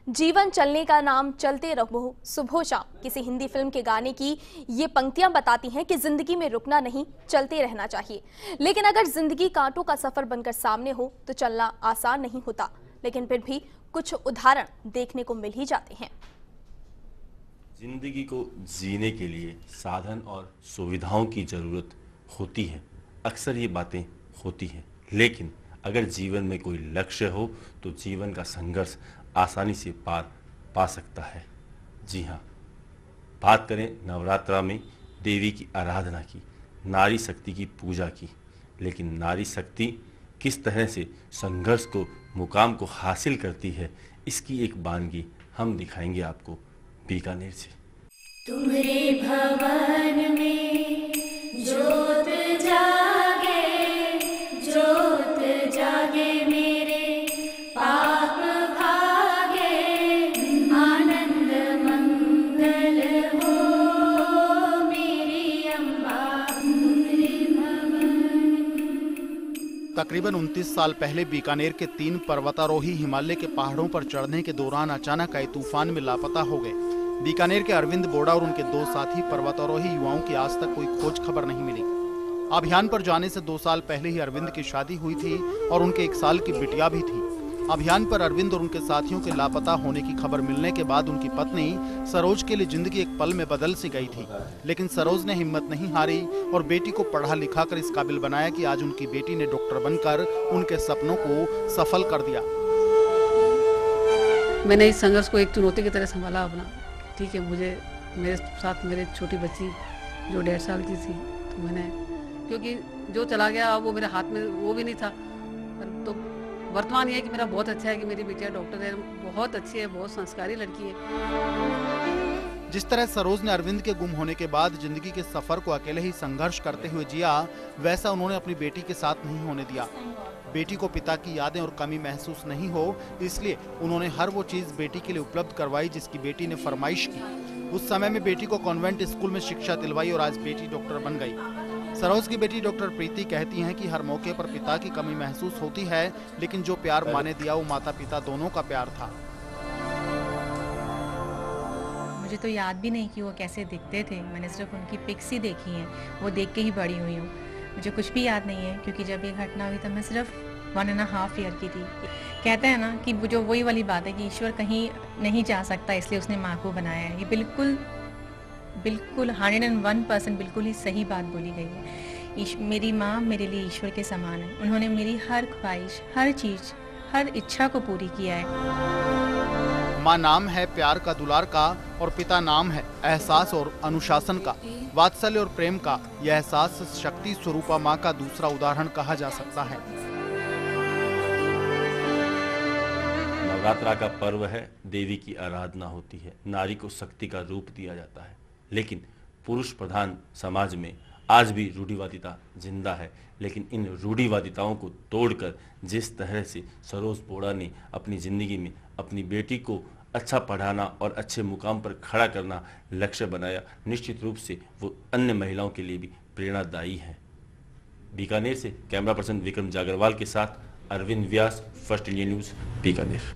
जीवन चलने का नाम चलते रहो सुबह शाम किसी हिंदी फिल्म के गाने की ये पंक्तियां बताती हैं कि जिंदगी में रुकना नहीं, चलते रहना चाहिए। लेकिन अगर जिंदगी कांटों का सफर बनकर सामने हो तो चलना आसान नहीं होता, लेकिन फिर भी कुछ उदाहरण देखने को मिल ही जाते हैं। जिंदगी को जीने के लिए साधन और सुविधाओं की जरूरत होती है। अक्सर ये बातें होती हैं, लेकिन अगर जीवन में कोई लक्ष्य हो तो जीवन का संघर्ष आसानी से पार पा सकता है। जी हाँ, बात करें नवरात्रा में देवी की आराधना की, नारी शक्ति की पूजा की। लेकिन नारी शक्ति किस तरह से संघर्ष को मुकाम को हासिल करती है, इसकी एक वानगी हम दिखाएंगे आपको बीकानेर से। तुम्हारे भवन में ज्योत जागे मेरे पाप भागे, आनंद मंगल हो मेरी अम्बा तुम्हारे भवन। तकरीबन 29 साल पहले बीकानेर के 3 पर्वतारोही हिमालय के पहाड़ों पर चढ़ने के दौरान अचानक आए तूफान में लापता हो गए। बीकानेर के अरविंद बोड़ा और उनके 2 साथी पर्वतारोही युवाओं की आज तक कोई खोज खबर नहीं मिली। अभियान पर जाने से 2 साल पहले ही अरविंद की शादी हुई थी और उनके 1 साल की बिटिया भी थी। अभियान पर अरविंद और उनके साथियों के लापता होने की खबर मिलने के बाद उनकी पत्नी सरोज के लिए जिंदगी एक पल में बदल सी गई थी। लेकिन सरोज ने हिम्मत नहीं हारी और बेटी को पढ़ा लिखा कर इस काबिल बनाया कि आज उनकी बेटी ने डॉक्टर बनकर उनके सपनों को सफल कर दिया। मैंने इस संघर्ष को एक चुनौती की तरह संभाला अपना। ठीक है, मुझे मेरे साथ मेरे छोटी बच्ची जो 1.5 साल की थी, तो मैंने, क्योंकि जो चला गया वो मेरे हाथ में वो भी नहीं था। तो वर्तमान ये है कि मेरा बहुत अच्छा है कि मेरी बेटिया डॉक्टर है, बहुत अच्छी है, बहुत संस्कारी लड़की है। जिस तरह सरोज ने अरविंद के गुम होने के बाद जिंदगी के सफर को अकेले ही संघर्ष करते हुए जिया, वैसा उन्होंने अपनी बेटी के साथ नहीं होने दिया। बेटी को पिता की यादें और कमी महसूस नहीं हो, इसलिए उन्होंने हर वो चीज बेटी के लिए उपलब्ध करवाई जिसकी बेटी ने फरमाइश की। उस समय में बेटी को कॉन्वेंट स्कूल में शिक्षा दिलवाई और आज बेटी डॉक्टर बन गई। सरोज की बेटी डॉक्टर प्रीति कहती हैं कि हर मौके पर पिता की कमी महसूस होती है, लेकिन जो प्यार माँ ने दिया वो माता पिता दोनों का प्यार था। मुझे तो याद भी नहीं कि वो कैसे दिखते थे, मैंने सिर्फ उनकी पिक्स ही देखी हैं, वो देख के ही बड़ी हुई हूँ। मुझे कुछ भी याद नहीं है, क्योंकि जब ये घटना हुई तब मैं सिर्फ 1.5 ईयर की थी। कहते हैं ना कि जो वही वाली बात है कि ईश्वर कहीं नहीं जा सकता, इसलिए उसने माँ को बनाया है। ये बिल्कुल 101% बिल्कुल ही सही बात बोली गई है। मेरी माँ मेरे लिए ईश्वर के समान है। उन्होंने मेरी हर ख्वाहिश, हर चीज़, हर इच्छा को पूरी किया है। माँ नाम है प्यार का, दुलार का, और पिता नाम है एहसास और अनुशासन का, वात्सल्य और प्रेम का। यह एहसास शक्ति स्वरूपा माँ का दूसरा उदाहरण कहा जा सकता है। नवरात्रा का पर्व है, देवी की आराधना होती है, नारी को शक्ति का रूप दिया जाता है। लेकिन पुरुष प्रधान समाज में आज भी रूढ़िवादिता जिंदा है। लेकिन इन रूढ़िवादिताओं को तोड़कर जिस तरह से सरोज बोड़ा ने अपनी ज़िंदगी में अपनी बेटी को अच्छा पढ़ाना और अच्छे मुकाम पर खड़ा करना लक्ष्य बनाया, निश्चित रूप से वो अन्य महिलाओं के लिए भी प्रेरणादायी है। बीकानेर से कैमरा पर्सन विक्रम जागरवाल के साथ अरविंद व्यास, फर्स्ट इंडिया न्यूज़, बीकानेर।